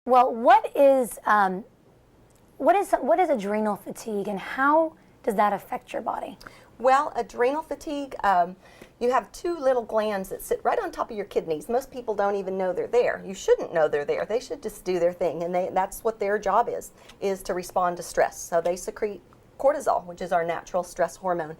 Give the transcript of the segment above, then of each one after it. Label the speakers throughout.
Speaker 1: Well, what is adrenal fatigue, and how does that affect your body?
Speaker 2: Well, adrenal fatigue, you have two little glands that sit right on top of your kidneys. Most people don't even know they're there. You shouldn't know they're there. They should just do their thing, and that's what their job is to respond to stress. So they secrete cortisol, which is our natural stress hormone.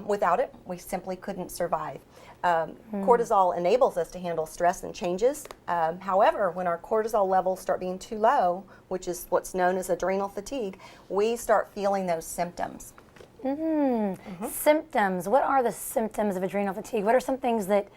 Speaker 2: Without it, we simply couldn't survive. Cortisol enables us to handle stress and changes. However, when our cortisol levels start being too low, which is what's known as adrenal fatigue, we start feeling those symptoms.
Speaker 1: Symptoms. What are the symptoms of adrenal fatigue? What are some things that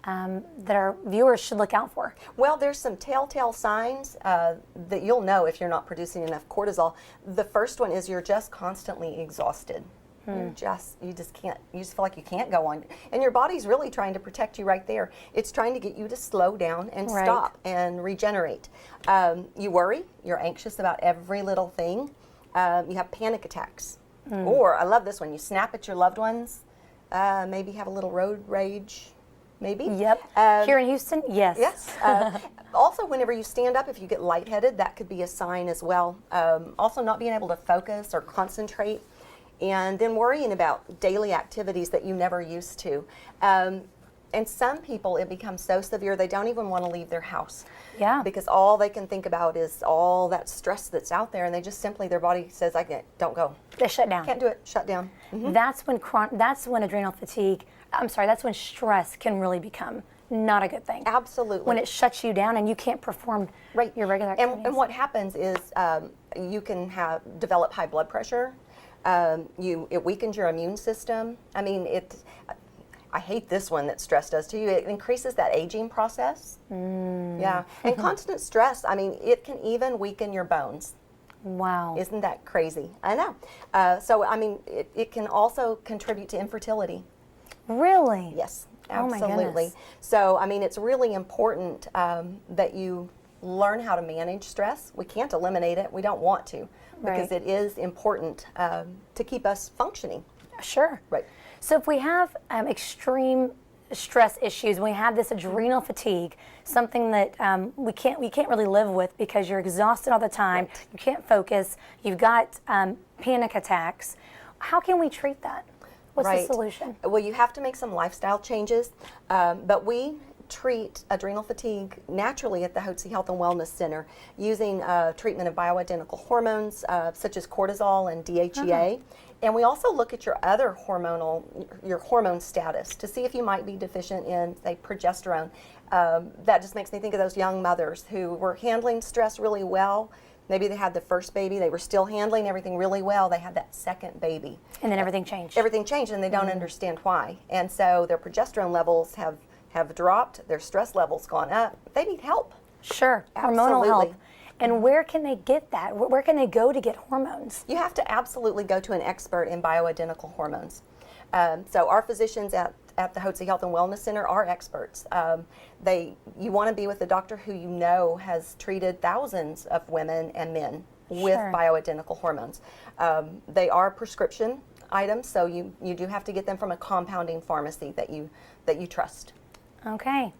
Speaker 1: our viewers should look out for?
Speaker 2: Well, there's some telltale signs that you'll know if you're not producing enough cortisol. The first one is you're just constantly exhausted. You just can't, you just feel like you can't go on. And your body's really trying to protect you right there. It's trying to get you to slow down and stop and regenerate. You worry, you're anxious about every little thing. You have panic attacks. Or, I love this one, you snap at your loved ones, maybe have a little road rage, maybe.
Speaker 1: Yep. Here in Houston, yes.
Speaker 2: Yes. Also, whenever you stand up, if you get lightheaded, that could be a sign as well. Also, not being able to focus or concentrate. And then worrying about daily activities that you never used to. And some people, it becomes so severe they don't even want to leave their house.
Speaker 1: Yeah.
Speaker 2: Because all they can think about is all that stress that's out there, and they just simply, their body says, don't go.
Speaker 1: They shut down.
Speaker 2: Can't do it, shut down.
Speaker 1: That's when adrenal fatigue, that's when stress can really become not a good thing.
Speaker 2: Absolutely.
Speaker 1: When it shuts you down and you can't perform your regular activities.
Speaker 2: And what happens is you can develop high blood pressure. It weakens your immune system. I mean, I hate this one that stress does to you. It increases that aging process. Yeah. And constant stress, I mean, it can even weaken your bones.
Speaker 1: Wow.
Speaker 2: Isn't that crazy? I know. So, I mean, it can also contribute to infertility.
Speaker 1: Really?
Speaker 2: Yes,
Speaker 1: Oh my
Speaker 2: absolutely.
Speaker 1: goodness.
Speaker 2: So, I mean, it's really important that you learn how to manage stress. We can't eliminate it. We don't want to, because it is important to keep us functioning.
Speaker 1: Sure.
Speaker 2: Right.
Speaker 1: So if we have extreme stress issues, we have this adrenal fatigue, something that we can't really live with because you're exhausted all the time, you can't focus, you've got panic attacks. How can we treat that? What's the solution?
Speaker 2: Well, you have to make some lifestyle changes, but we treat adrenal fatigue naturally at the Hotze Health and Wellness Center using treatment of bioidentical hormones such as cortisol and DHEA. And we also look at your other your hormone status to see if you might be deficient in, say, progesterone. That just makes me think of those young mothers who were handling stress really well. Maybe they had the first baby, they were still handling everything really well. They had that second baby.
Speaker 1: And then everything changed.
Speaker 2: Everything changed, and they don't understand why. And so their progesterone levels have dropped, their stress levels gone up. They need help.
Speaker 1: Sure,
Speaker 2: Absolutely.
Speaker 1: hormonal help. And where can they get that? Where can they go to get hormones?
Speaker 2: You have to absolutely go to an expert in bioidentical hormones. So our physicians at the Hotze Health and Wellness Center are experts. You want to be with a doctor who you know has treated thousands of women and men with bioidentical hormones. They are prescription items, so you do have to get them from a compounding pharmacy that you trust.
Speaker 1: Okay.